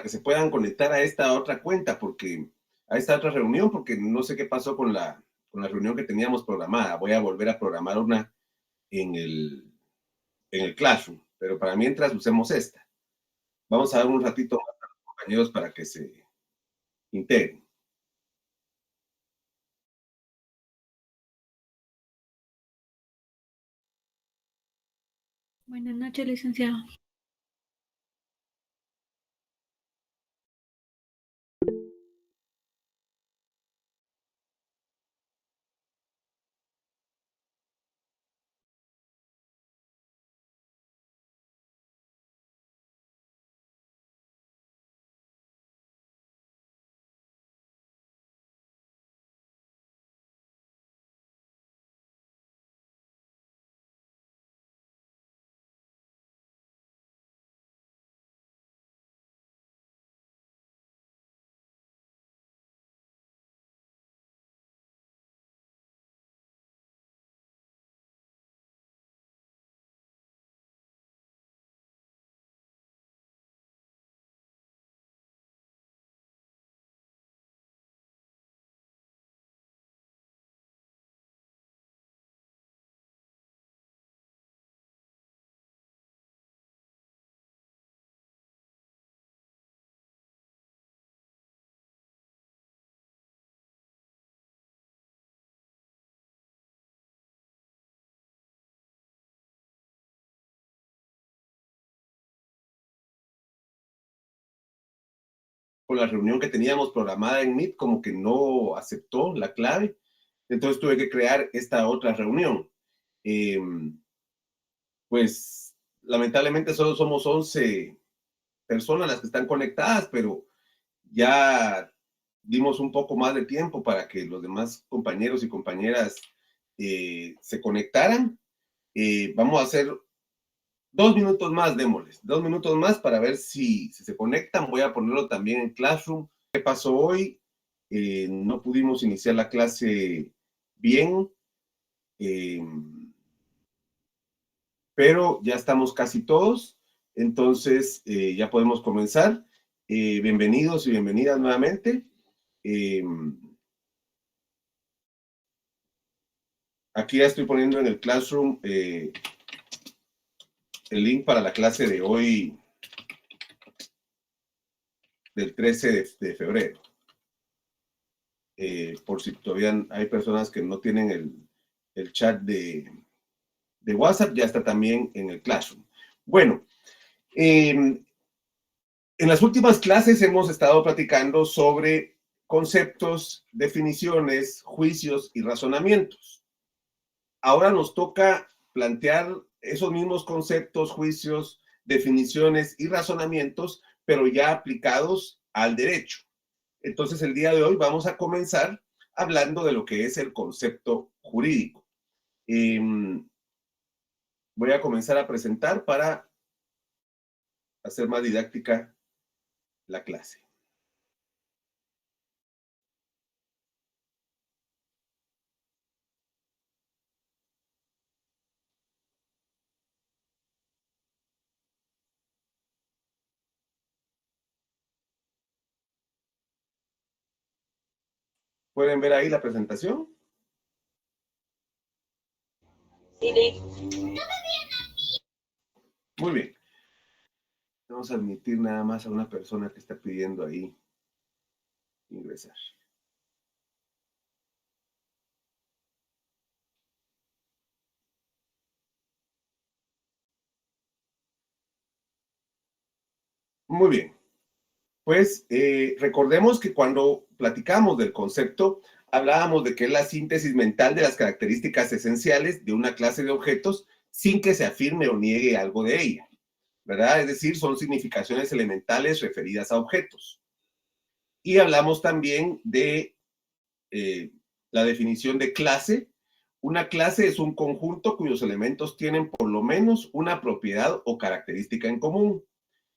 que se puedan conectar a esta otra cuenta, a esta otra reunión, porque no sé qué pasó con la reunión que teníamos programada. Voy a volver a programar una en el Classroom, pero para mientras usemos esta. Vamos a dar un ratito más a los compañeros para que se integren. Buenas noches, licenciado. Con la reunión que teníamos programada en Meet, como que no aceptó la clave. Entonces tuve que crear esta otra reunión. Pues lamentablemente solo somos 11 personas las que están conectadas, pero ya dimos un poco más de tiempo para que los demás compañeros y compañeras se conectaran. Vamos a hacer 2 minutos más, démosles, 2 minutos más para ver si se conectan. Voy a ponerlo también en Classroom. ¿Qué pasó hoy? No pudimos iniciar la clase bien, pero ya estamos casi todos, entonces ya podemos comenzar. Bienvenidos y bienvenidas nuevamente. Aquí ya estoy poniendo en el Classroom el link para la clase de hoy, del 13 de febrero. Por si todavía hay personas que no tienen el chat de WhatsApp, ya está también en el Classroom. Bueno, en las últimas clases hemos estado platicando sobre conceptos, definiciones, juicios y razonamientos. Ahora nos toca plantear esos mismos conceptos, juicios, definiciones y razonamientos, pero ya aplicados al derecho. Entonces, el día de hoy vamos a comenzar hablando de lo que es el concepto jurídico. Voy a comenzar a presentar para hacer más didáctica la clase. ¿Pueden ver ahí la presentación? Sí. Muy bien. Vamos a admitir nada más a una persona que está pidiendo ahí ingresar. Muy bien. Pues recordemos que cuando platicamos del concepto, hablábamos de que es la síntesis mental de las características esenciales de una clase de objetos sin que se afirme o niegue algo de ella, ¿verdad? Es decir, son significaciones elementales referidas a objetos. Y hablamos también de la definición de clase. Una clase es un conjunto cuyos elementos tienen por lo menos una propiedad o característica en común.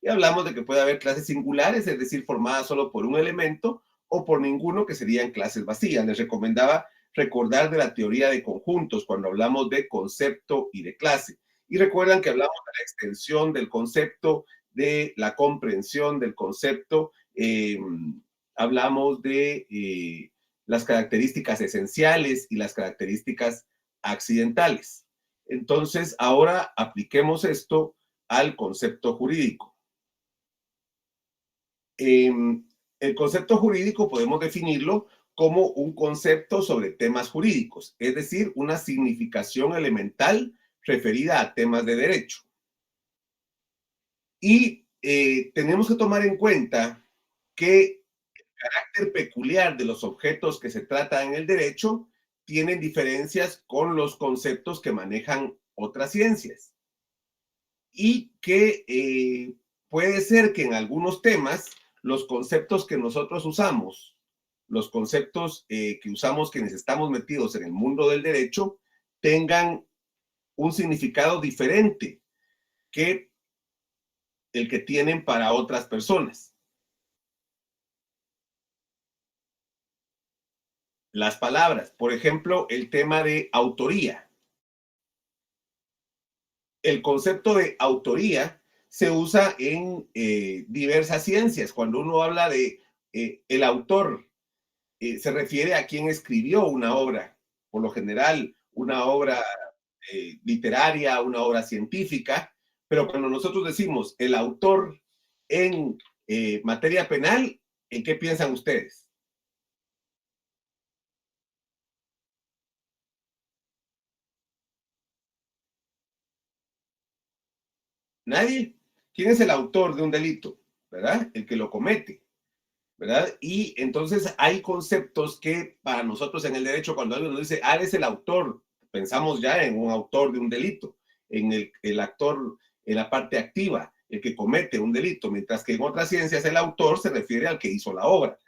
Y hablamos de que puede haber clases singulares, es decir, formadas solo por un elemento o por ninguno, que serían clases vacías. Les recomendaba recordar de la teoría de conjuntos cuando hablamos de concepto y de clase. Y recuerdan que hablamos de la extensión del concepto de la comprensión del concepto, hablamos de las características esenciales y las características accidentales. Entonces, ahora apliquemos esto al concepto jurídico. El concepto jurídico podemos definirlo como un concepto sobre temas jurídicos, es decir, una significación elemental referida a temas de derecho. Y tenemos que tomar en cuenta que el carácter peculiar de los objetos que se tratan en el derecho tienen diferencias con los conceptos que manejan otras ciencias. Y que puede ser que en algunos temas los conceptos que nosotros usamos, los conceptos que usamos quienes estamos metidos en el mundo del derecho, tengan un significado diferente que el que tienen para otras personas. Las palabras, por ejemplo, el tema de autoría. El concepto de autoría se usa en diversas ciencias. Cuando uno habla de el autor, se refiere a quien escribió una obra, por lo general una obra literaria, una obra científica, pero cuando nosotros decimos el autor en materia penal, ¿en qué piensan ustedes? Nadie. ¿Quién es el autor de un delito? ¿Verdad? El que lo comete. ¿Verdad? Y entonces hay conceptos que para nosotros en el derecho, cuando alguien nos dice, ah, eres el autor, pensamos ya en un autor de un delito, en el actor, en la parte activa, el que comete un delito, mientras que en otras ciencias el autor se refiere al que hizo la obra.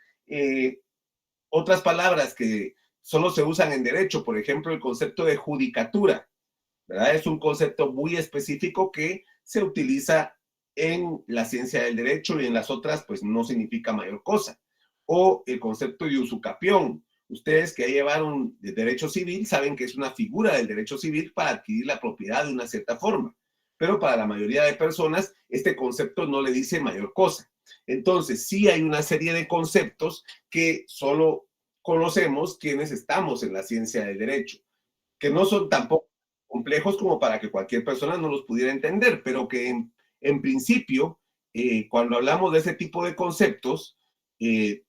Otras palabras que solo se usan en derecho, por ejemplo, el concepto de judicatura, ¿verdad? Es un concepto muy específico que se utiliza en la ciencia del derecho y en las otras, pues no significa mayor cosa. O el concepto de usucapión. Ustedes que llevaron de derecho civil saben que es una figura del derecho civil para adquirir la propiedad de una cierta forma. Pero para la mayoría de personas, este concepto no le dice mayor cosa. Entonces, sí hay una serie de conceptos que solo conocemos quienes estamos en la ciencia del derecho, que no son tampoco complejos como para que cualquier persona no los pudiera entender, pero que en principio, cuando hablamos de ese tipo de conceptos,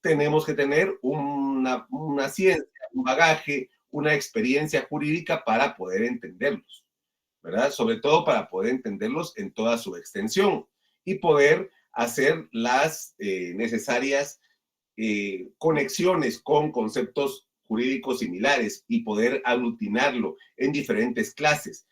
tenemos que tener una ciencia, un bagaje, una experiencia jurídica para poder entenderlos, ¿verdad? Sobre todo para poder entenderlos en toda su extensión y poder hacer las necesarias conexiones con conceptos jurídicos similares y poder aglutinarlo en diferentes clases.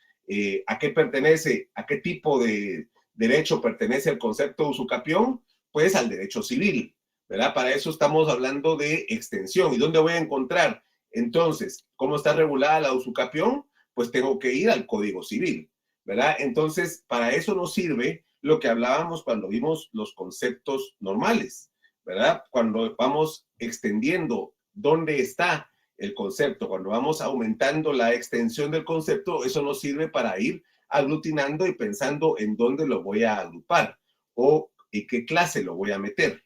¿A qué pertenece, a qué tipo de derecho pertenece el concepto de usucapión? Pues al derecho civil, ¿verdad? Para eso estamos hablando de extensión. ¿Y dónde voy a encontrar? Entonces, ¿cómo está regulada la usucapión? Pues tengo que ir al Código Civil, ¿verdad? Entonces, para eso nos sirve lo que hablábamos cuando vimos los conceptos normales, ¿verdad? Cuando vamos extendiendo dónde está el concepto, cuando vamos aumentando la extensión del concepto, eso nos sirve para ir aglutinando y pensando en dónde lo voy a agrupar o en qué clase lo voy a meter,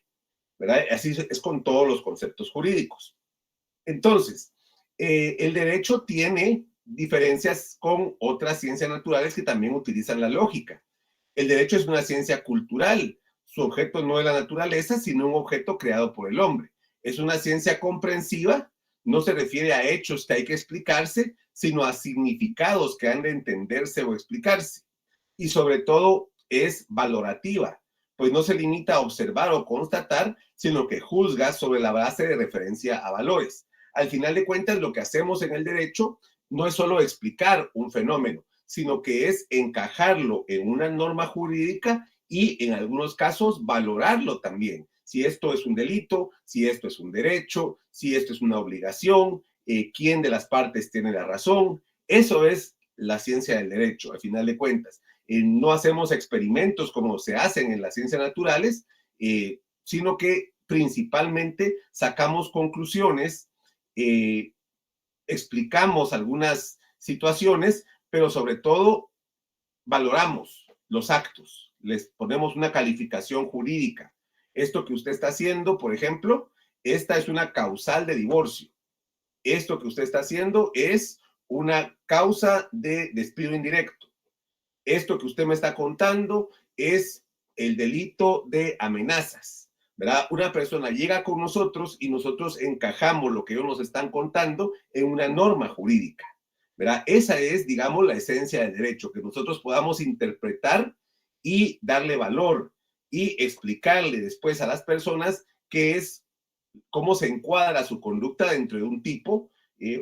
¿verdad? Así es con todos los conceptos jurídicos. Entonces, el derecho tiene diferencias con otras ciencias naturales que también utilizan la lógica. El derecho es una ciencia cultural. Su objeto no es la naturaleza, sino un objeto creado por el hombre. Es una ciencia comprensiva, no se refiere a hechos que hay que explicarse, sino a significados que han de entenderse o explicarse. Y sobre todo es valorativa, pues no se limita a observar o constatar, sino que juzga sobre la base de referencia a valores. Al final de cuentas, lo que hacemos en el derecho no es solo explicar un fenómeno, sino que es encajarlo en una norma jurídica y en algunos casos valorarlo también. Si esto es un delito, si esto es un derecho, si esto es una obligación, quién de las partes tiene la razón. Eso es la ciencia del derecho, al final de cuentas. No hacemos experimentos como se hacen en las ciencias naturales, sino que principalmente sacamos conclusiones, explicamos algunas situaciones, pero sobre todo valoramos los actos. les ponemos una calificación jurídica. Esto que usted está haciendo, por ejemplo, esta es una causal de divorcio. Esto que usted está haciendo es una causa de despido indirecto. Esto que usted me está contando es el delito de amenazas, ¿verdad? Una persona llega con nosotros y nosotros encajamos lo que ellos nos están contando en una norma jurídica, ¿verdad? Esa es, digamos, la esencia del derecho, que nosotros podamos interpretar y darle valor y explicarle después a las personas qué es, cómo se encuadra su conducta dentro de un tipo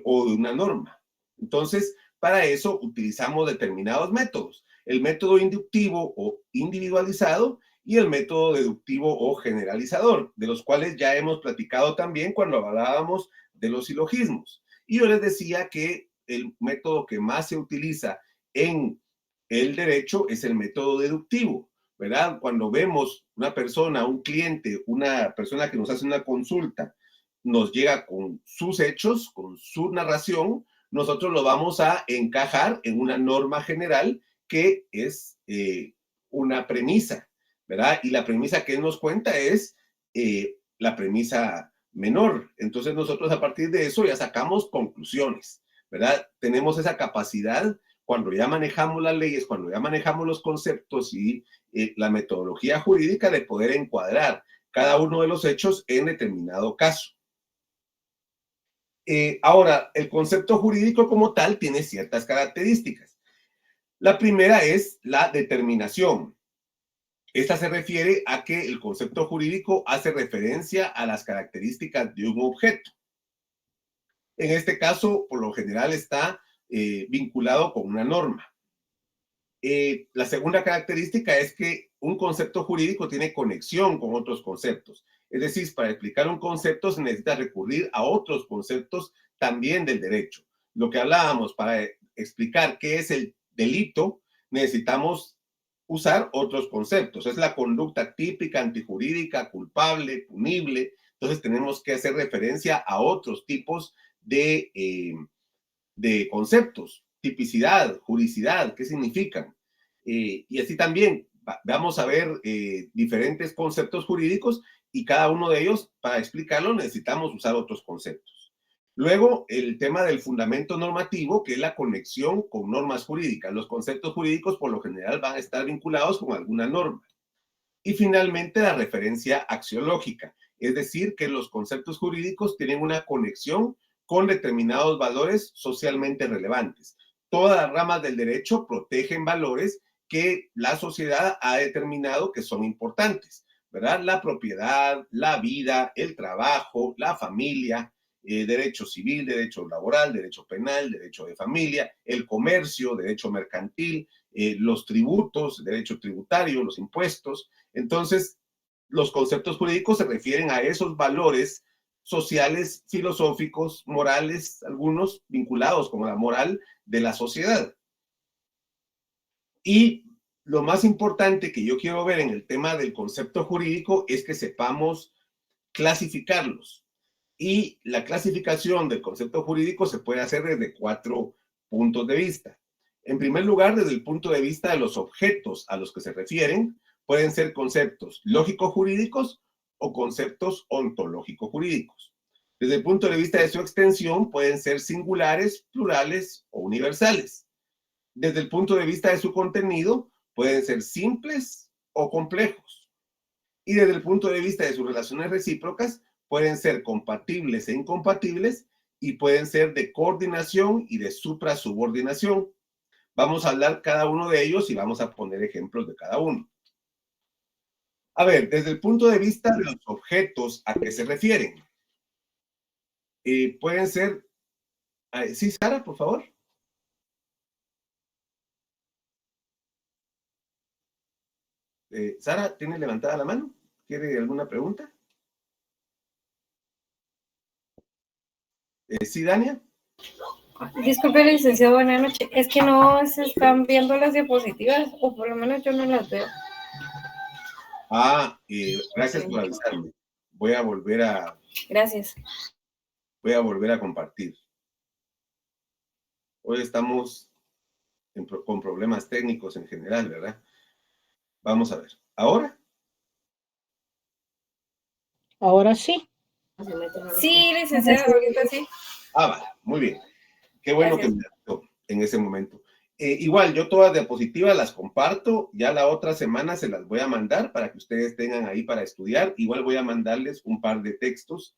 o de una norma. Entonces, para eso utilizamos determinados métodos. El método inductivo o individualizado y el método deductivo o generalizador, de los cuales ya hemos platicado también cuando hablábamos de los silogismos. Y yo les decía que el método que más se utiliza en el derecho es el método deductivo, ¿verdad? Cuando vemos una persona, un cliente, una persona que nos hace una consulta, nos llega con sus hechos, con su narración, nosotros lo vamos a encajar en una norma general que es una premisa, ¿verdad? Y la premisa que él nos cuenta es la premisa menor. Entonces nosotros a partir de eso ya sacamos conclusiones, ¿verdad? Tenemos esa capacidad cuando ya manejamos las leyes, cuando ya manejamos los conceptos y la metodología jurídica de poder encuadrar cada uno de los hechos en determinado caso. Ahora, el concepto jurídico como tal tiene ciertas características. La primera es la determinación. Esta se refiere a que el concepto jurídico hace referencia a las características de un objeto. En este caso, por lo general, está vinculado con una norma. La segunda característica es que un concepto jurídico tiene conexión con otros conceptos. Es decir, para explicar un concepto se necesita recurrir a otros conceptos también del derecho. Lo que hablábamos, para explicar qué es el delito, necesitamos usar otros conceptos. Es la conducta típica, antijurídica, culpable, punible. Entonces tenemos que hacer referencia a otros tipos de conceptos. Tipicidad, juridicidad, ¿qué significan? Y así también vamos a ver diferentes conceptos jurídicos y cada uno de ellos, para explicarlo, necesitamos usar otros conceptos. Luego, el tema del fundamento normativo, que es la conexión con normas jurídicas. Los conceptos jurídicos, por lo general, van a estar vinculados con alguna norma. Y finalmente, la referencia axiológica, es decir, que los conceptos jurídicos tienen una conexión con determinados valores socialmente relevantes. Todas las ramas del derecho protegen valores que la sociedad ha determinado que son importantes, ¿verdad? La propiedad, la vida, el trabajo, la familia, derecho civil, derecho laboral, derecho penal, derecho de familia, el comercio, derecho mercantil, los tributos, derecho tributario, los impuestos. Entonces, los conceptos jurídicos se refieren a esos valores sociales, filosóficos, morales, algunos vinculados con la moral de la sociedad. Y lo más importante que yo quiero ver en el tema del concepto jurídico es que sepamos clasificarlos. Y la clasificación del concepto jurídico se puede hacer desde 4 puntos de vista. En primer lugar, desde el punto de vista de los objetos a los que se refieren, pueden ser conceptos lógico-jurídicos o conceptos ontológico-jurídicos. Desde el punto de vista de su extensión, pueden ser singulares, plurales o universales. Desde el punto de vista de su contenido, pueden ser simples o complejos. Y desde el punto de vista de sus relaciones recíprocas, pueden ser compatibles e incompatibles y pueden ser de coordinación y de suprasubordinación. Vamos a hablar cada uno de ellos y vamos a poner ejemplos de cada uno. A ver, desde el punto de vista de los objetos a que se refieren, pueden ser... sí, Sara, por favor. Sara, ¿tiene levantada la mano? ¿Quiere alguna pregunta? Sí, Dania. Disculpe, licenciado, buenas noches. Es que no se están viendo las diapositivas, o por lo menos yo no las veo. Gracias por avisarme. Voy a volver a... Gracias. Voy a volver a compartir. Hoy estamos con problemas técnicos en general, ¿verdad? Vamos a ver. ¿Ahora? Ahora sí. Sí, licenciado, ahorita sí. Ah, vale, muy bien. Qué bueno Gracias. que me avisó en ese momento. Igual, yo todas diapositivas las comparto, ya la otra semana se las voy a mandar para que ustedes tengan ahí para estudiar. Igual voy a mandarles un par de textos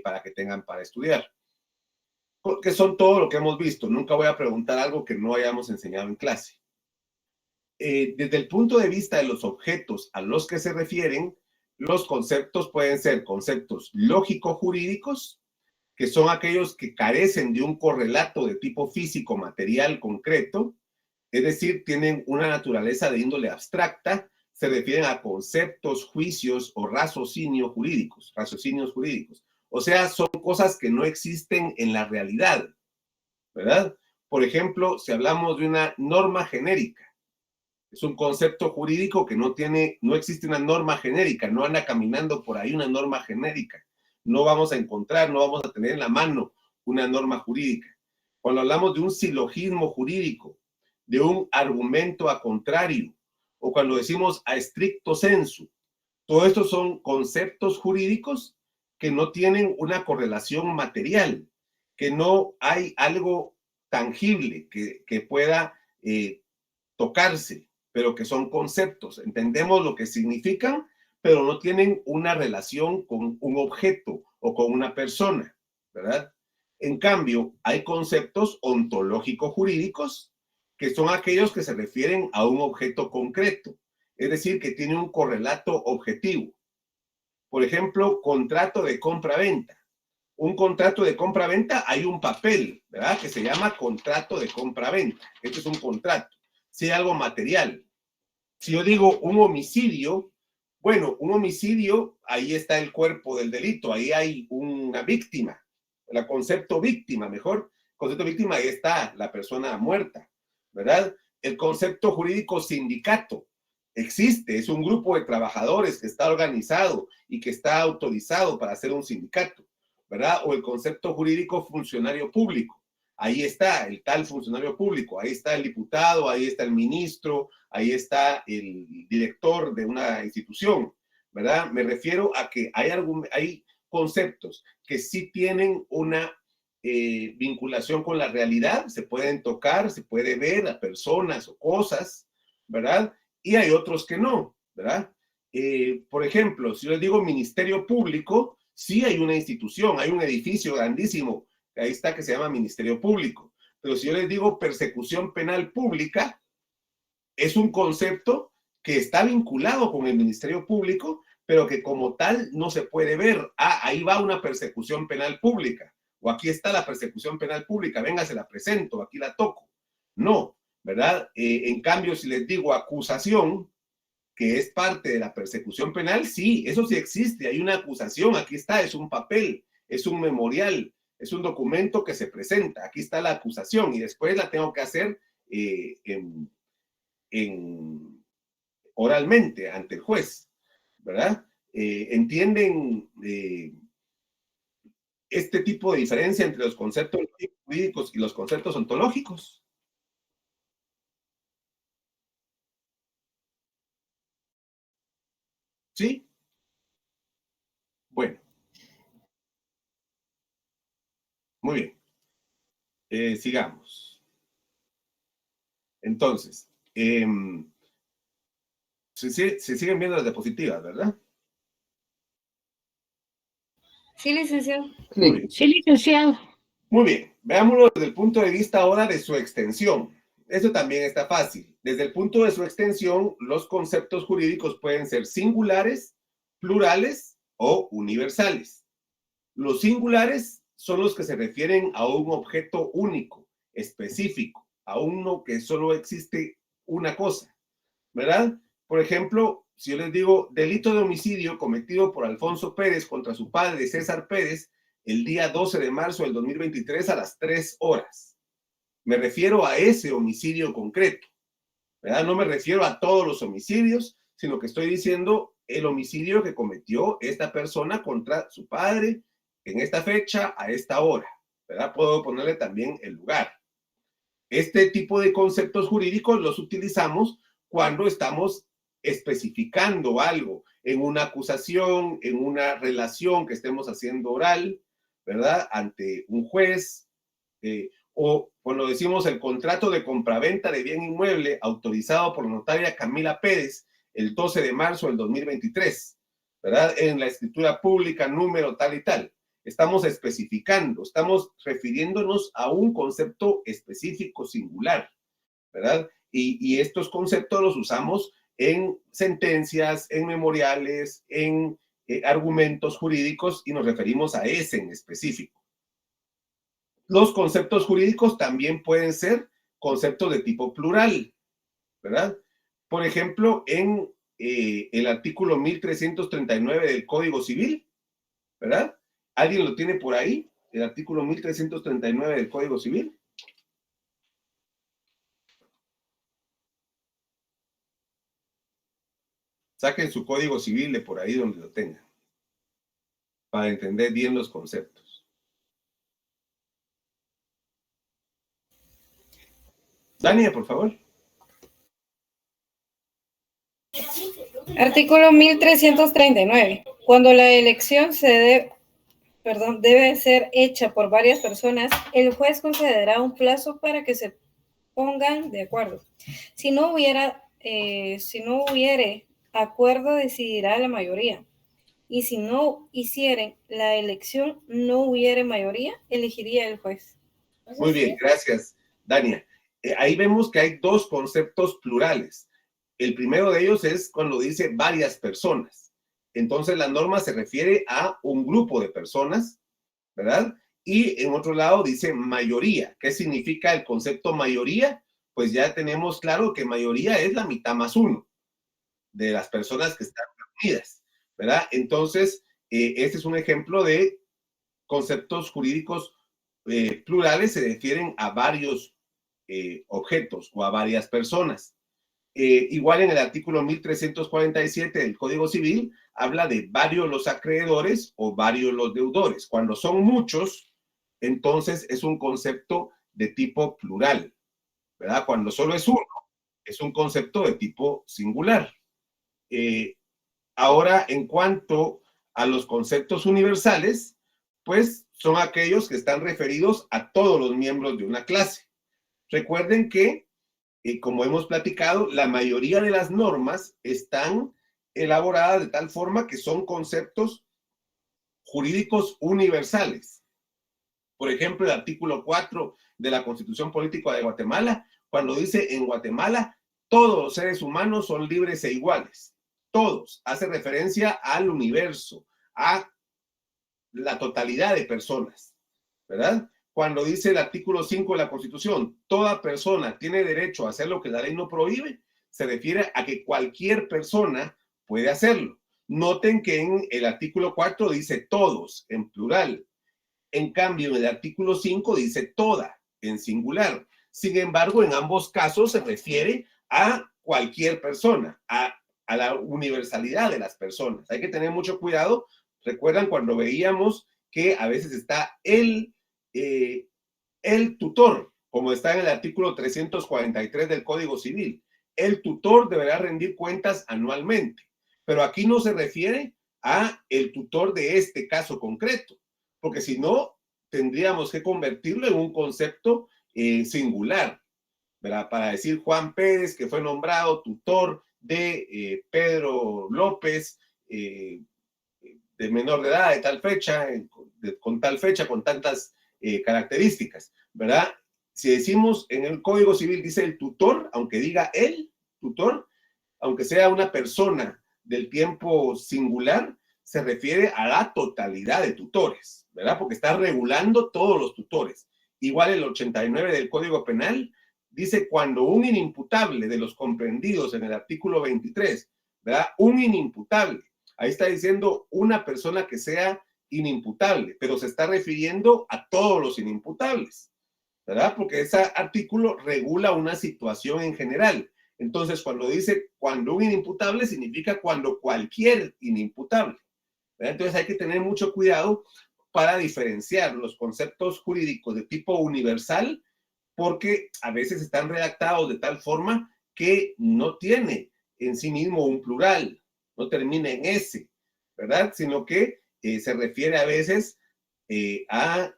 para que tengan para estudiar, porque son todo lo que hemos visto. Nunca voy a preguntar algo que no hayamos enseñado en clase. Desde el punto de vista de los objetos a los que se refieren, los conceptos pueden ser conceptos lógico-jurídicos, que son aquellos que carecen de un correlato de tipo físico, material, concreto, es decir, tienen una naturaleza de índole abstracta, se refieren a conceptos, juicios o raciocinios jurídicos. O sea, son cosas que no existen en la realidad, ¿verdad? Por ejemplo, si hablamos de una norma genérica, es un concepto jurídico que no existe una norma genérica, no anda caminando por ahí una norma genérica. No vamos a encontrar, no vamos a tener en la mano una norma jurídica. Cuando hablamos de un silogismo jurídico, de un argumento a contrario, o cuando decimos a stricto sensu, todo esto son conceptos jurídicos que no tienen una correlación material, que no hay algo tangible que pueda tocarse, pero que son conceptos. Entendemos lo que significan, pero no tienen una relación con un objeto o con una persona, ¿verdad? En cambio, hay conceptos ontológico-jurídicos que son aquellos que se refieren a un objeto concreto, es decir, que tiene un correlato objetivo. Por ejemplo, contrato de compra-venta. Un contrato de compra-venta, hay un papel, ¿verdad? Que se llama contrato de compra-venta. Este es un contrato. Si hay algo material. Si yo digo un homicidio, bueno, un homicidio, ahí está el cuerpo del delito, ahí hay una víctima, el concepto víctima, mejor, concepto víctima, ahí está la persona muerta, ¿verdad? El concepto jurídico sindicato existe, es un grupo de trabajadores que está organizado y que está autorizado para hacer un sindicato, ¿verdad? O el concepto jurídico funcionario público. Ahí está el tal funcionario público, ahí está el diputado, ahí está el ministro, ahí está el director de una institución, ¿verdad? Me refiero a que hay conceptos que sí tienen una vinculación con la realidad, se pueden tocar, se puede ver a personas o cosas, ¿verdad? Y hay otros que no, ¿verdad? Por ejemplo, si yo les digo Ministerio Público, sí hay una institución, hay un edificio grandísimo, ahí está, que se llama Ministerio Público. Pero si yo les digo persecución penal pública, es un concepto que está vinculado con el Ministerio Público, pero que como tal no se puede ver. Ah, ahí va una persecución penal pública, o aquí está la persecución penal pública, venga, se la presento, aquí la toco. No, ¿verdad? En cambio, si les digo acusación, que es parte de la persecución penal, sí, eso sí existe, hay una acusación, aquí está, es un papel, es un memorial, es un documento que se presenta, aquí está la acusación y después la tengo que hacer oralmente ante el juez, ¿verdad? ¿Entienden este tipo de diferencia entre los conceptos jurídicos y los conceptos ontológicos? ¿Sí? Bueno, muy bien. Sigamos. Entonces, se siguen viendo las diapositivas, ¿verdad? Sí, licenciado. Sí, licenciado. Muy bien, veámoslo desde el punto de vista ahora de su extensión. Eso también está fácil. Desde el punto de su extensión, los conceptos jurídicos pueden ser singulares, plurales o universales. Los singulares son los que se refieren a un objeto único, específico, a uno que solo existe una cosa, ¿verdad? Por ejemplo, si yo les digo delito de homicidio cometido por Alfonso Pérez contra su padre César Pérez el día 12 de marzo del 2023 a las 3 horas. Me refiero a ese homicidio concreto, ¿verdad? No me refiero a todos los homicidios, sino que estoy diciendo el homicidio que cometió esta persona contra su padre en esta fecha, a esta hora, ¿verdad? Puedo ponerle también el lugar. Este tipo de conceptos jurídicos los utilizamos cuando estamos especificando algo en una acusación, en una relación que estemos haciendo oral, ¿verdad? Ante un juez, o cuando decimos el contrato de compraventa de bien inmueble autorizado por la notaria Camila Pérez el 12 de marzo del 2023, ¿verdad? En la escritura pública número tal y tal. Estamos especificando, estamos refiriéndonos a un concepto específico singular, ¿verdad? Y estos conceptos los usamos en sentencias, en memoriales, en argumentos jurídicos y nos referimos a ese en específico. Los conceptos jurídicos también pueden ser conceptos de tipo plural, ¿verdad? Por ejemplo, en el artículo 1339 del Código Civil, ¿verdad? ¿Alguien lo tiene por ahí? El artículo 1339 del Código Civil. Saquen su Código Civil de por ahí donde lo tengan, para entender bien los conceptos. Dania, por favor. Artículo 1339. Cuando la elección debe ser hecha por varias personas, el juez concederá un plazo para que se pongan de acuerdo. Si no hubiere acuerdo, decidirá la mayoría. Y si no hicieren la elección, no hubiere mayoría, elegiría el juez. Muy bien, gracias, Dania. Ahí vemos que hay dos conceptos plurales. El primero de ellos es cuando dice varias personas. Entonces la norma se refiere a un grupo de personas, ¿verdad? Y en otro lado dice mayoría. ¿Qué significa el concepto mayoría? Pues ya tenemos claro que mayoría es la mitad más uno de las personas que están reunidas, ¿verdad? Entonces, este es un ejemplo de conceptos jurídicos plurales, se refieren a varios objetos o a varias personas. Igual en el artículo 1347 del Código Civil habla de varios los acreedores o varios los deudores. Cuando son muchos, entonces es un concepto de tipo plural, ¿verdad? Cuando solo es uno, es un concepto de tipo singular. Ahora, en cuanto a los conceptos universales, pues son aquellos que están referidos a todos los miembros de una clase. Recuerden que, como hemos platicado, la mayoría de las normas están elaboradas de tal forma que son conceptos jurídicos universales. Por ejemplo, el artículo 4 de la Constitución Política de Guatemala, cuando dice en Guatemala, todos los seres humanos son libres e iguales. Todos, hace referencia al universo, a la totalidad de personas, ¿verdad? Cuando dice el artículo 5 de la Constitución, toda persona tiene derecho a hacer lo que la ley no prohíbe, se refiere a que cualquier persona puede hacerlo. Noten que en el artículo 4 dice todos, en plural. En cambio, en el artículo 5 dice toda, en singular. Sin embargo, en ambos casos se refiere a cualquier persona, a la universalidad de las personas. Hay que tener mucho cuidado. ¿Recuerdan cuando veíamos que a veces está el tutor, como está en el artículo 343 del Código Civil? El tutor deberá rendir cuentas anualmente, pero aquí no se refiere a el tutor de este caso concreto, porque si no, tendríamos que convertirlo en un concepto singular, ¿verdad? Para decir Juan Pérez, que fue nombrado tutor de Pedro López, de menor de edad, de tal fecha, con tal fecha, con tantas características, ¿verdad? Si decimos en el Código Civil, dice el tutor, aunque diga el tutor, aunque sea una persona del tiempo singular, se refiere a la totalidad de tutores, ¿verdad? Porque está regulando todos los tutores. Igual el 89 del Código Penal dice cuando un inimputable de los comprendidos en el artículo 23, ¿verdad? Un inimputable, ahí está diciendo una persona que sea inimputable, pero se está refiriendo a todos los inimputables, ¿verdad? Porque ese artículo regula una situación en general. Entonces, cuando dice cuando un inimputable, significa cuando cualquier inimputable, ¿verdad? Entonces hay que tener mucho cuidado para diferenciar los conceptos jurídicos de tipo universal, porque a veces están redactados de tal forma que no tiene en sí mismo un plural, no termina en S, ¿verdad? Sino que se refiere a veces a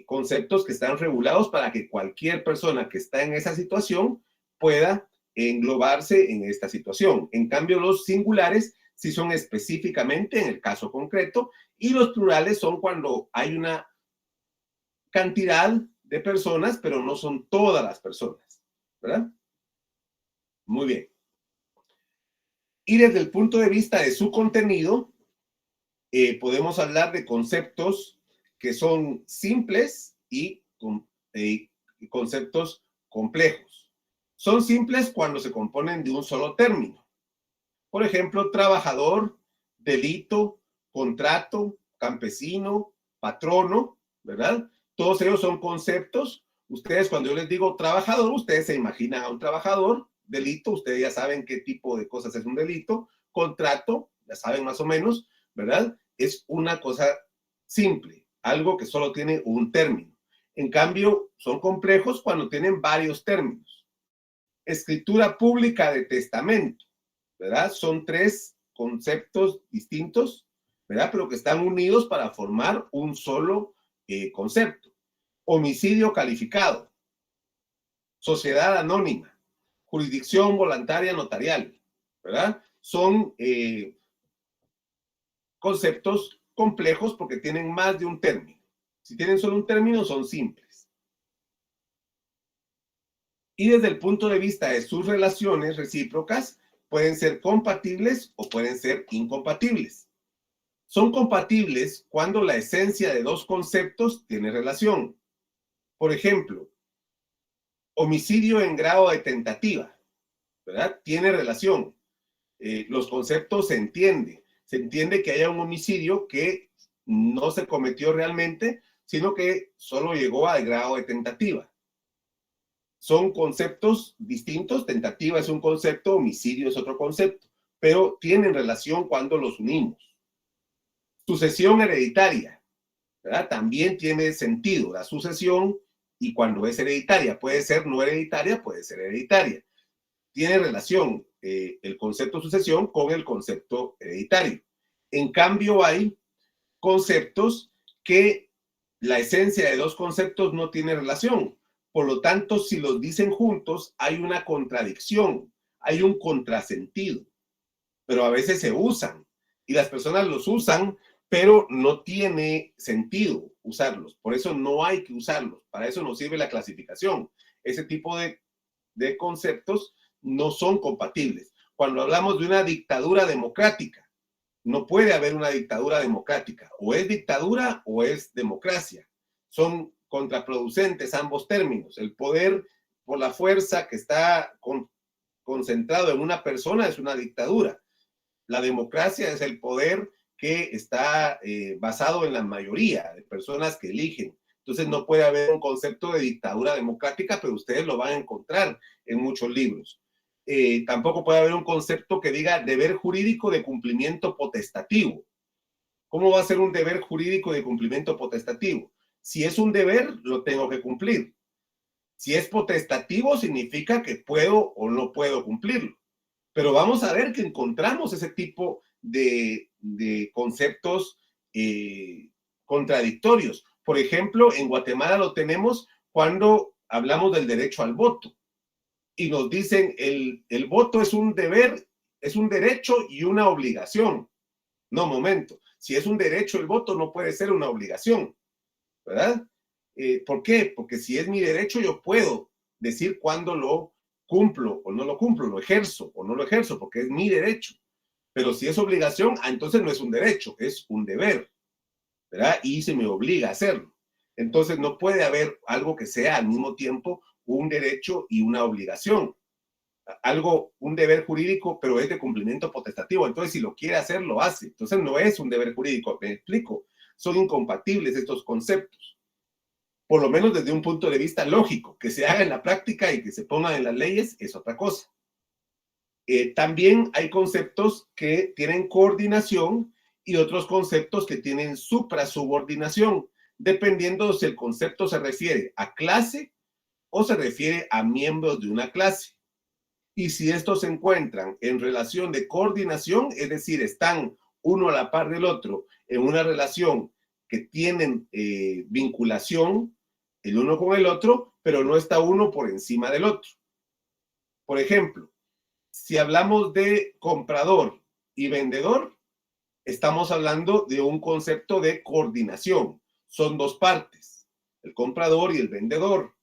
conceptos que están regulados para que cualquier persona que está en esa situación pueda englobarse en esta situación. En cambio, los singulares sí son específicamente en el caso concreto y los plurales son cuando hay una cantidad de personas, pero no son todas las personas, ¿verdad? Muy bien. Y desde el punto de vista de su contenido, podemos hablar de conceptos que son simples y conceptos complejos. Son simples cuando se componen de un solo término. Por ejemplo, trabajador, delito, contrato, campesino, patrono, ¿verdad? Todos ellos son conceptos. Ustedes, cuando yo les digo trabajador, ustedes se imaginan a un trabajador. Delito, ustedes ya saben qué tipo de cosas es un delito. Contrato, ya saben más o menos, ¿verdad? Es una cosa simple, algo que solo tiene un término. En cambio, son complejos cuando tienen varios términos. Escritura pública de testamento, ¿verdad? Son tres conceptos distintos, ¿verdad? Pero que están unidos para formar un solo concepto. Homicidio calificado, sociedad anónima, jurisdicción voluntaria notarial, ¿verdad? Son conceptos complejos porque tienen más de un término. Si tienen solo un término, son simples. Y desde el punto de vista de sus relaciones recíprocas, pueden ser compatibles o pueden ser incompatibles. Son compatibles cuando la esencia de dos conceptos tiene relación. Por ejemplo, homicidio en grado de tentativa, ¿verdad? Tiene relación. Los conceptos se entiende. Se entiende que haya un homicidio que no se cometió realmente, sino que solo llegó al grado de tentativa. Son conceptos distintos. Tentativa es un concepto, homicidio es otro concepto, pero tienen relación cuando los unimos. Sucesión hereditaria, ¿verdad? También tiene sentido la sucesión y cuando es hereditaria. Puede ser no hereditaria, puede ser hereditaria. Tiene relación el concepto sucesión con el concepto hereditario. En cambio, hay conceptos que la esencia de dos conceptos no tiene relación. Por lo tanto, si los dicen juntos, hay una contradicción, hay un contrasentido, pero a veces se usan y las personas los usan, pero no tiene sentido usarlos. Por eso no hay que usarlos. Para eso nos sirve la clasificación. Ese tipo de conceptos no son compatibles. Cuando hablamos de una dictadura democrática, no puede haber una dictadura democrática. O es dictadura o es democracia. Son contraproducentes ambos términos. El poder por la fuerza que está concentrado en una persona es una dictadura. La democracia es el poder que está basado en la mayoría de personas que eligen. Entonces no puede haber un concepto de dictadura democrática, pero ustedes lo van a encontrar en muchos libros. Tampoco puede haber un concepto que diga deber jurídico de cumplimiento potestativo. ¿Cómo va a ser un deber jurídico de cumplimiento potestativo? Si es un deber, lo tengo que cumplir. Si es potestativo, significa que puedo o no puedo cumplirlo. Pero vamos a ver que encontramos ese tipo de conceptos contradictorios. Por ejemplo, en Guatemala lo tenemos cuando hablamos del derecho al voto. Y nos dicen el voto es un deber, es un derecho y una obligación. No, momento. Si es un derecho el voto, no puede ser una obligación, ¿verdad? ¿Por qué? Porque si es mi derecho, yo puedo decir cuándo lo cumplo o no lo cumplo, lo ejerzo o no lo ejerzo, porque es mi derecho. Pero si es obligación, entonces no es un derecho, es un deber, ¿verdad? Y se me obliga a hacerlo. Entonces no puede haber algo que sea al mismo tiempo un derecho y una obligación. Algo, un deber jurídico, pero es de cumplimiento potestativo. Entonces, si lo quiere hacer, lo hace. Entonces, no es un deber jurídico. Me explico. Son incompatibles estos conceptos. Por lo menos desde un punto de vista lógico. Que se haga en la práctica y que se pongan en las leyes es otra cosa. También hay conceptos que tienen coordinación y otros conceptos que tienen suprasubordinación, dependiendo si el concepto se refiere a clase o se refiere a miembros de una clase. Y si estos se encuentran en relación de coordinación, es decir, están uno a la par del otro en una relación que tienen vinculación el uno con el otro, pero no está uno por encima del otro. Por ejemplo, si hablamos de comprador y vendedor, estamos hablando de un concepto de coordinación. Son dos partes, el comprador y el vendedor,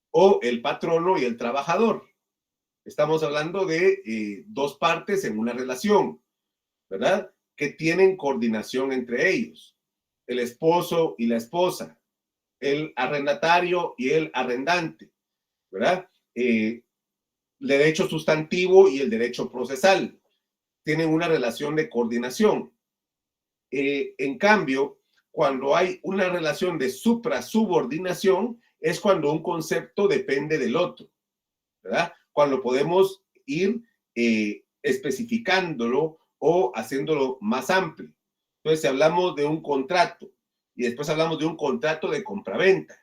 o el patrono y el trabajador. Estamos hablando de dos partes en una relación, ¿verdad? Que tienen coordinación entre ellos. El esposo y la esposa, el arrendatario y el arrendante, ¿verdad? El derecho sustantivo y el derecho procesal tienen una relación de coordinación. En cambio, cuando hay una relación de supra-subordinación, es cuando un concepto depende del otro, ¿verdad? Cuando podemos ir especificándolo o haciéndolo más amplio. Entonces, si hablamos de un contrato y después hablamos de un contrato de compraventa,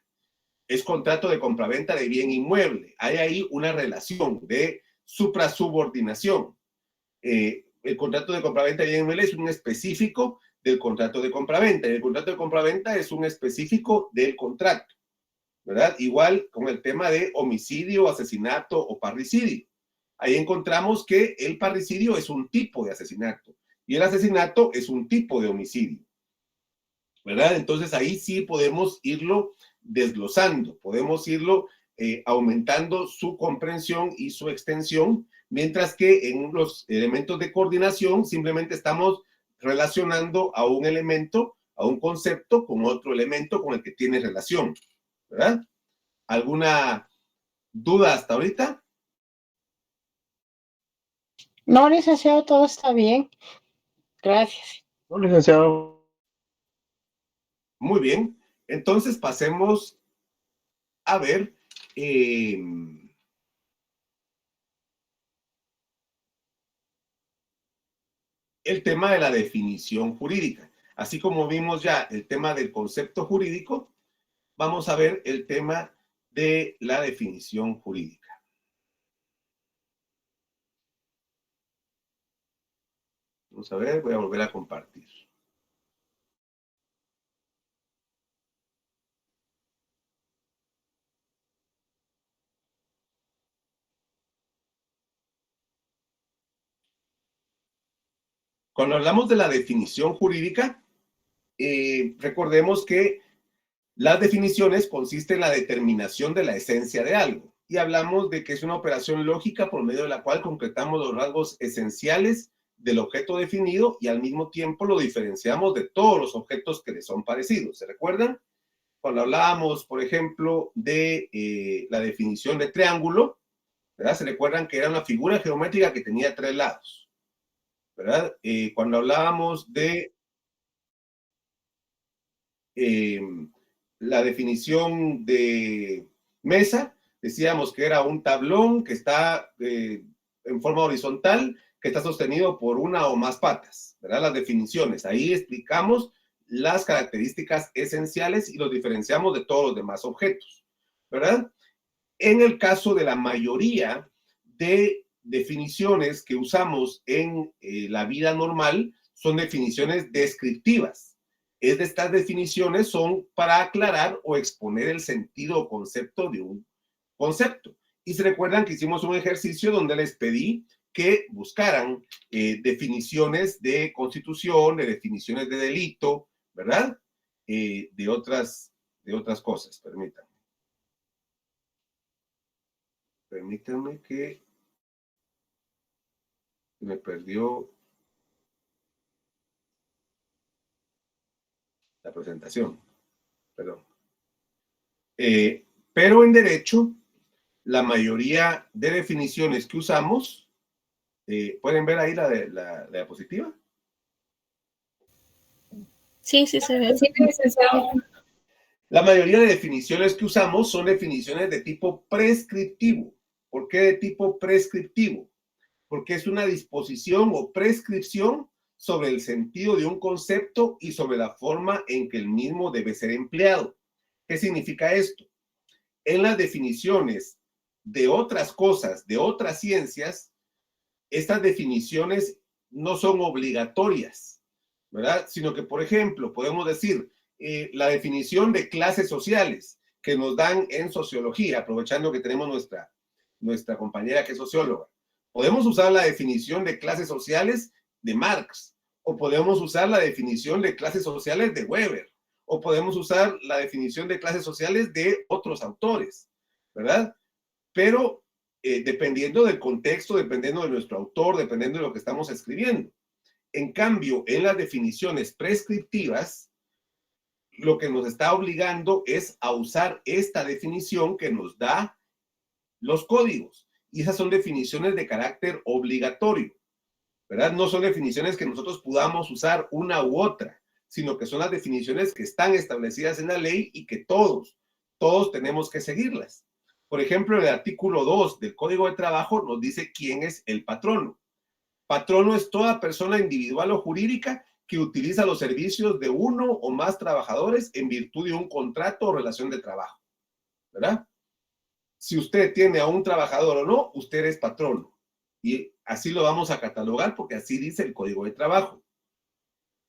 es contrato de compraventa de bien inmueble. Hay ahí una relación de supra-subordinación. El contrato de compraventa de bien inmueble es un específico del contrato de compraventa. Y el contrato de compraventa es un específico del contrato, ¿verdad? Igual con el tema de homicidio, asesinato o parricidio. Ahí encontramos que el parricidio es un tipo de asesinato y el asesinato es un tipo de homicidio, ¿verdad? Entonces ahí sí podemos irlo desglosando, podemos irlo aumentando su comprensión y su extensión, mientras que en los elementos de coordinación simplemente estamos relacionando a un elemento, a un concepto con otro elemento con el que tiene relación, ¿verdad? ¿Alguna duda hasta ahorita? No, licenciado, todo está bien. Gracias. No, licenciado. Muy bien. Entonces pasemos a ver el tema de la definición jurídica. Así como vimos ya el tema del concepto jurídico, vamos a ver el tema de la definición jurídica. Vamos a ver, voy a volver a compartir. Cuando hablamos de la definición jurídica, recordemos que las definiciones consisten en la determinación de la esencia de algo. Y hablamos de que es una operación lógica por medio de la cual concretamos los rasgos esenciales del objeto definido y al mismo tiempo lo diferenciamos de todos los objetos que le son parecidos. ¿Se recuerdan? Cuando hablábamos, por ejemplo, de la definición de triángulo, ¿verdad? Se recuerdan que era una figura geométrica que tenía tres lados, ¿verdad? Cuando hablábamos de la definición de mesa, decíamos que era un tablón que está en forma horizontal, que está sostenido por una o más patas, ¿verdad? Las definiciones. Ahí explicamos las características esenciales y los diferenciamos de todos los demás objetos, ¿verdad? En el caso de la mayoría de definiciones que usamos en la vida normal, son definiciones descriptivas. Es de estas definiciones son para aclarar o exponer el sentido o concepto de un concepto. Y se recuerdan que hicimos un ejercicio donde les pedí que buscaran definiciones de constitución, de definiciones de delito, ¿verdad? De otras cosas. Permítanme que me perdió la presentación, perdón. Pero en derecho, la mayoría de definiciones que usamos, ¿pueden ver ahí la diapositiva? Sí, sí se ve. Sí, licenciado. La mayoría de definiciones que usamos son definiciones de tipo prescriptivo. ¿Por qué de tipo prescriptivo? Porque es una disposición o prescripción sobre el sentido de un concepto y sobre la forma en que el mismo debe ser empleado. ¿Qué significa esto? En las definiciones de otras cosas, de otras ciencias, estas definiciones no son obligatorias, ¿verdad? Sino que, por ejemplo, podemos decir la definición de clases sociales que nos dan en sociología, aprovechando que tenemos nuestra compañera que es socióloga. Podemos usar la definición de clases sociales de Marx, o podemos usar la definición de clases sociales de Weber, o podemos usar la definición de clases sociales de otros autores, ¿verdad? Pero dependiendo del contexto, dependiendo de nuestro autor, dependiendo de lo que estamos escribiendo. En cambio, en las definiciones prescriptivas, lo que nos está obligando es a usar esta definición que nos da los códigos. Y esas son definiciones de carácter obligatorio, ¿verdad? No son definiciones que nosotros podamos usar una u otra, sino que son las definiciones que están establecidas en la ley y que todos tenemos que seguirlas. Por ejemplo, el artículo 2 del Código de Trabajo nos dice quién es el patrono. Patrono es toda persona individual o jurídica que utiliza los servicios de uno o más trabajadores en virtud de un contrato o relación de trabajo, ¿verdad? Si usted tiene a un trabajador o no, usted es patrono. Y así lo vamos a catalogar porque así dice el Código de Trabajo.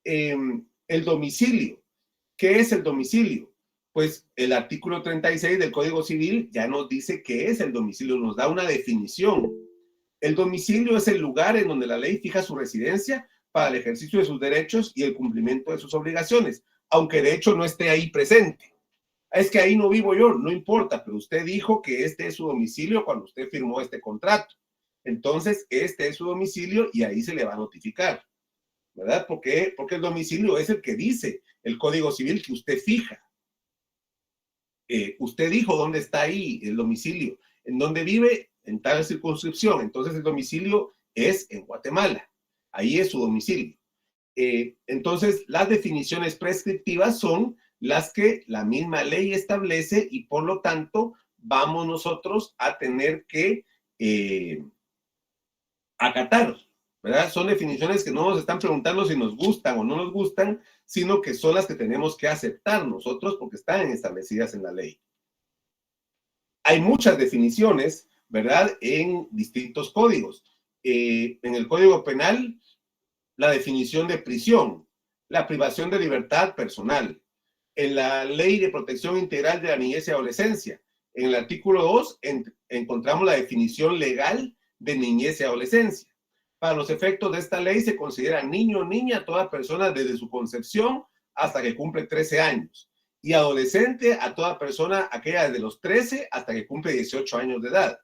El domicilio. ¿Qué es el domicilio? Pues el artículo 36 del Código Civil ya nos dice qué es el domicilio, nos da una definición. El domicilio es el lugar en donde la ley fija su residencia para el ejercicio de sus derechos y el cumplimiento de sus obligaciones, aunque de hecho no esté ahí presente. Es que ahí no vivo yo, no importa, pero usted dijo que este es su domicilio cuando usted firmó este contrato. Entonces, este es su domicilio y ahí se le va a notificar, ¿verdad? Porque el domicilio es el que dice el Código Civil que usted fija. Usted dijo dónde está ahí el domicilio, en dónde vive, en tal circunscripción. Entonces, el domicilio es en Guatemala. Ahí es su domicilio. Entonces, las definiciones prescriptivas son las que la misma ley establece y por lo tanto vamos nosotros a tener que acatar, ¿verdad? Son definiciones que no nos están preguntando si nos gustan o no nos gustan, sino que son las que tenemos que aceptar nosotros porque están establecidas en la ley. Hay muchas definiciones, ¿verdad? En distintos códigos. En el Código Penal, la definición de prisión, la privación de libertad personal. En la Ley de Protección Integral de la Niñez y Adolescencia, en el artículo 2, encontramos la definición legal de niñez y adolescencia. Para los efectos de esta ley se considera niño o niña toda persona desde su concepción hasta que cumple 13 años y adolescente a toda persona aquella desde los 13 hasta que cumple 18 años de edad.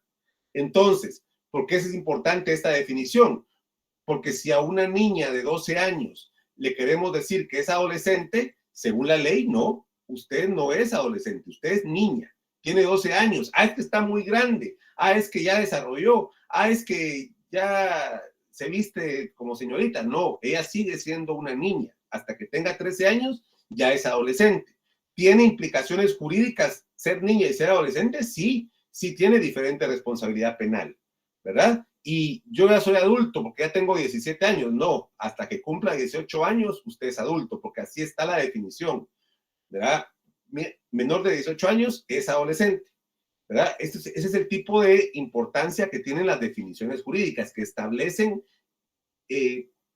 Entonces, ¿por qué es importante esta definición? Porque si a una niña de 12 años le queremos decir que es adolescente, según la ley, no, usted no es adolescente, usted es niña, tiene 12 años, es que está muy grande, es que ya desarrolló, es que ya se viste como señorita. No, ella sigue siendo una niña, hasta que tenga 13 años ya es adolescente. ¿Tiene implicaciones jurídicas ser niña y ser adolescente? Sí, sí tiene diferente responsabilidad penal, ¿verdad? Y yo ya soy adulto porque ya tengo 17 años. No, hasta que cumpla 18 años usted es adulto, porque así está la definición, ¿verdad? Menor de 18 años es adolescente, ¿verdad? Ese es el tipo de importancia que tienen las definiciones jurídicas, que establecen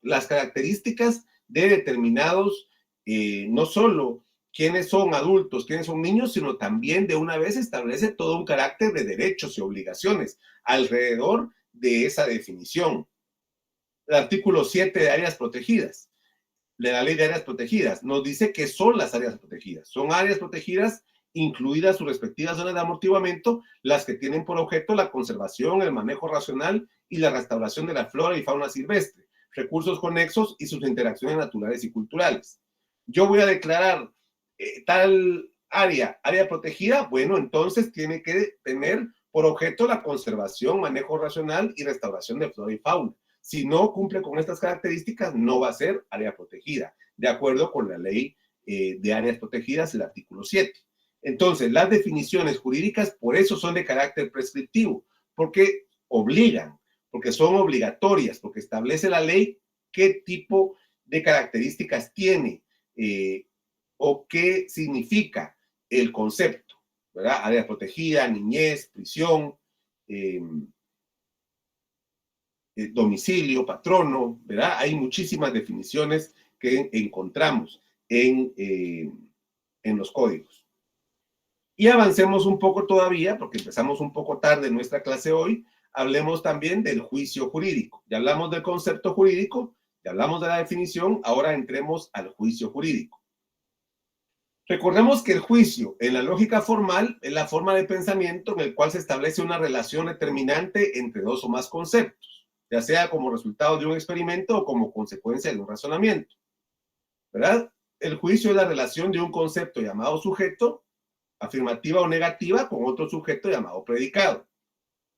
las características de determinados, no solo quiénes son adultos, quiénes son niños, sino también de una vez establece todo un carácter de derechos y obligaciones alrededor de esa definición. El artículo 7 de áreas protegidas, de la ley de áreas protegidas, nos dice que son las áreas protegidas. Son áreas protegidas, incluidas sus respectivas zonas de amortiguamiento, las que tienen por objeto la conservación, el manejo racional y la restauración de la flora y fauna silvestre, recursos conexos y sus interacciones naturales y culturales. Yo voy a declarar tal área protegida, bueno, entonces tiene que tener por objeto la conservación, manejo racional y restauración de flora y fauna. Si no cumple con estas características, no va a ser área protegida, de acuerdo con la ley de áreas protegidas, el artículo 7. Entonces, las definiciones jurídicas por eso son de carácter prescriptivo, porque obligan, porque son obligatorias, porque establece la ley qué tipo de características tiene o qué significa el concepto, ¿verdad? Área protegida, niñez, prisión, domicilio, patrono, ¿verdad? Hay muchísimas definiciones que encontramos en los códigos. Y avancemos un poco todavía, porque empezamos un poco tarde en nuestra clase hoy. Hablemos también del juicio jurídico. Ya hablamos del concepto jurídico, ya hablamos de la definición, ahora entremos al juicio jurídico. Recordemos que el juicio, en la lógica formal, es la forma de pensamiento en el cual se establece una relación determinante entre dos o más conceptos, ya sea como resultado de un experimento o como consecuencia de un razonamiento, ¿verdad? El juicio es la relación de un concepto llamado sujeto, afirmativa o negativa, con otro sujeto llamado predicado.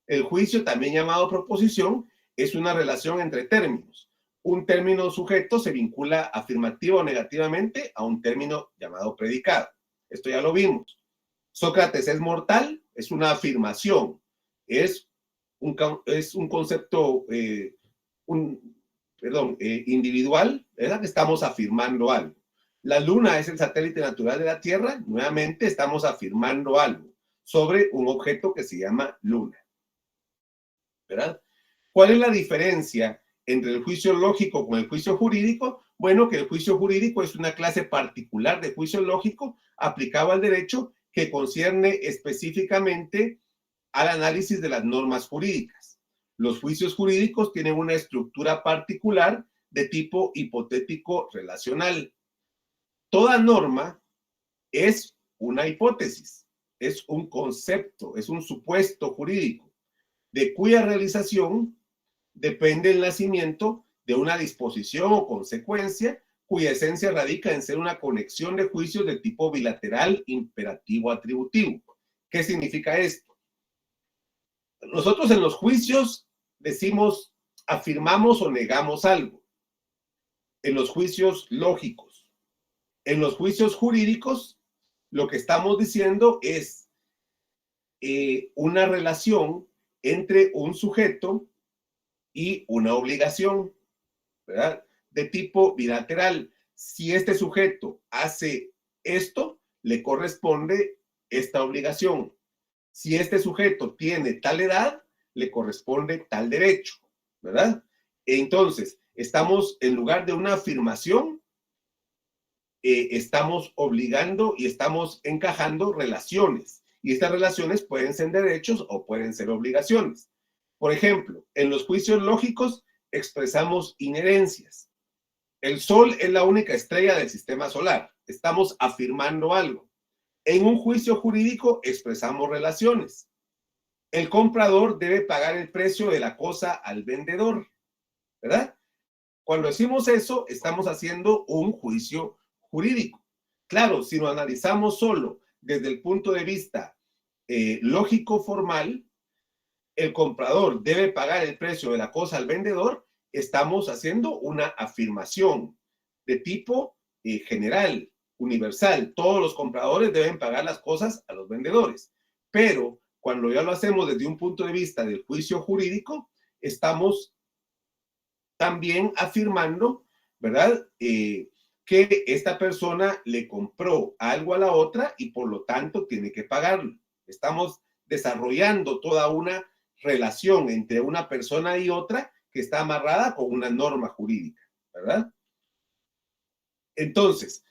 El juicio, también llamado proposición, es una relación entre términos. Un término sujeto se vincula afirmativa o negativamente a un término llamado predicado. Esto ya lo vimos. Sócrates es mortal, es una afirmación, es un concepto individual, ¿verdad? Estamos afirmando algo. La Luna es el satélite natural de la Tierra, nuevamente estamos afirmando algo sobre un objeto que se llama Luna, ¿verdad? ¿Cuál es la diferencia entre el juicio lógico con el juicio jurídico? Bueno, que el juicio jurídico es una clase particular de juicio lógico aplicado al derecho que concierne específicamente al análisis de las normas jurídicas. Los juicios jurídicos tienen una estructura particular de tipo hipotético relacional. Toda norma es una hipótesis, es un concepto, es un supuesto jurídico, de cuya realización depende el nacimiento de una disposición o consecuencia cuya esencia radica en ser una conexión de juicios de tipo bilateral, imperativo, atributivo. ¿Qué significa esto? Nosotros en los juicios decimos, afirmamos o negamos algo. En los juicios lógicos. En los juicios jurídicos, lo que estamos diciendo es una relación entre un sujeto y una obligación, ¿verdad? De tipo bilateral. Si este sujeto hace esto, le corresponde esta obligación. Si este sujeto tiene tal edad, le corresponde tal derecho, ¿verdad? Entonces, estamos en lugar de una afirmación, estamos obligando y estamos encajando relaciones. Y estas relaciones pueden ser derechos o pueden ser obligaciones. Por ejemplo, en los juicios lógicos expresamos inherencias. El Sol es la única estrella del sistema solar. Estamos afirmando algo. En un juicio jurídico expresamos relaciones. El comprador debe pagar el precio de la cosa al vendedor, ¿verdad? Cuando decimos eso, estamos haciendo un juicio jurídico. Claro, si lo analizamos solo desde el punto de vista lógico formal, el comprador debe pagar el precio de la cosa al vendedor, estamos haciendo una afirmación de tipo general, universal. Todos los compradores deben pagar las cosas a los vendedores. Pero cuando ya lo hacemos desde un punto de vista del juicio jurídico, estamos también afirmando, ¿verdad? Que esta persona le compró algo a la otra y por lo tanto tiene que pagarlo. Estamos desarrollando toda una relación entre una persona y otra que está amarrada con una norma jurídica, ¿verdad? Entonces,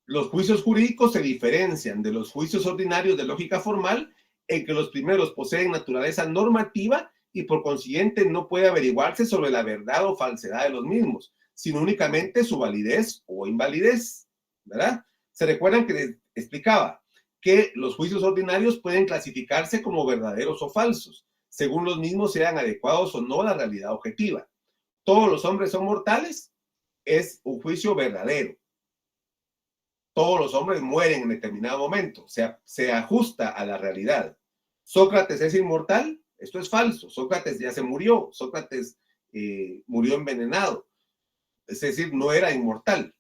los juicios jurídicos se diferencian de los juicios ordinarios de lógica formal en que los primeros poseen naturaleza normativa y por consiguiente no puede averiguarse sobre la verdad o falsedad de los mismos, sino únicamente su validez o invalidez, ¿verdad? Se recuerdan que les explicaba que los juicios ordinarios pueden clasificarse como verdaderos o falsos, según los mismos sean adecuados o no a la realidad objetiva. Todos los hombres son mortales, es un juicio verdadero. Todos los hombres mueren en determinado momento, se ajusta a la realidad. Sócrates es inmortal, esto es falso. Sócrates ya se murió, Sócrates murió envenenado, es decir, no era inmortal.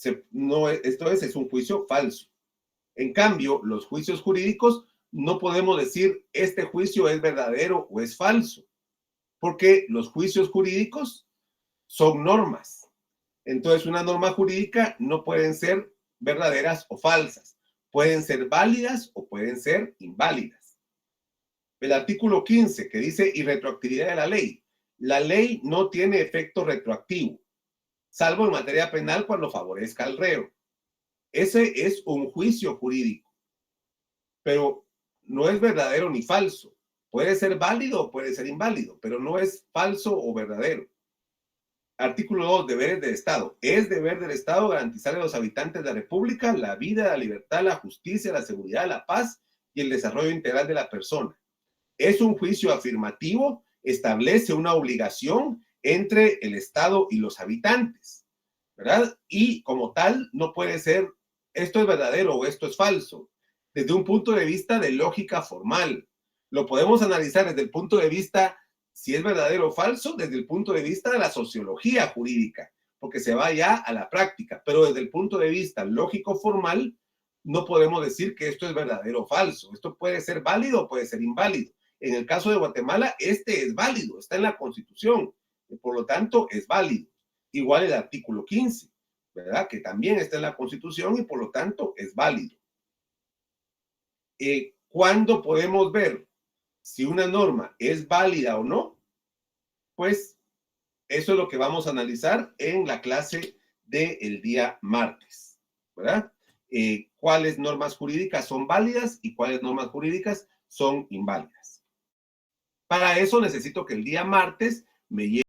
Esto es un juicio falso. En cambio, los juicios jurídicos no podemos decir este juicio es verdadero o es falso, porque los juicios jurídicos son normas. Entonces, una norma jurídica no pueden ser verdaderas o falsas. Pueden ser válidas o pueden ser inválidas. El artículo 15, que dice irretroactividad de la ley. La ley no tiene efecto retroactivo, salvo en materia penal cuando favorezca al reo. Ese es un juicio jurídico, pero no es verdadero ni falso. Puede ser válido o puede ser inválido, pero no es falso o verdadero. Artículo 2, deberes del Estado. Es deber del Estado garantizar a los habitantes de la República la vida, la libertad, la justicia, la seguridad, la paz y el desarrollo integral de la persona. Es un juicio afirmativo, establece una obligación entre el Estado y los habitantes, ¿verdad? Y como tal, no puede ser esto es verdadero o esto es falso, desde un punto de vista de lógica formal. Lo podemos analizar desde el punto de vista si es verdadero o falso, desde el punto de vista de la sociología jurídica, porque se va ya a la práctica, pero desde el punto de vista lógico formal, no podemos decir que esto es verdadero o falso. Esto puede ser válido o puede ser inválido. En el caso de Guatemala, este es válido, está en la Constitución, y por lo tanto es válido. Igual el artículo 15, ¿verdad? Que también está en la Constitución y por lo tanto es válido. ¿Cuándo podemos ver si una norma es válida o no? Pues eso es lo que vamos a analizar en la clase del día martes, ¿verdad? ¿Cuáles normas jurídicas son válidas y cuáles normas jurídicas son inválidas? Para eso necesito que el día martes me llegue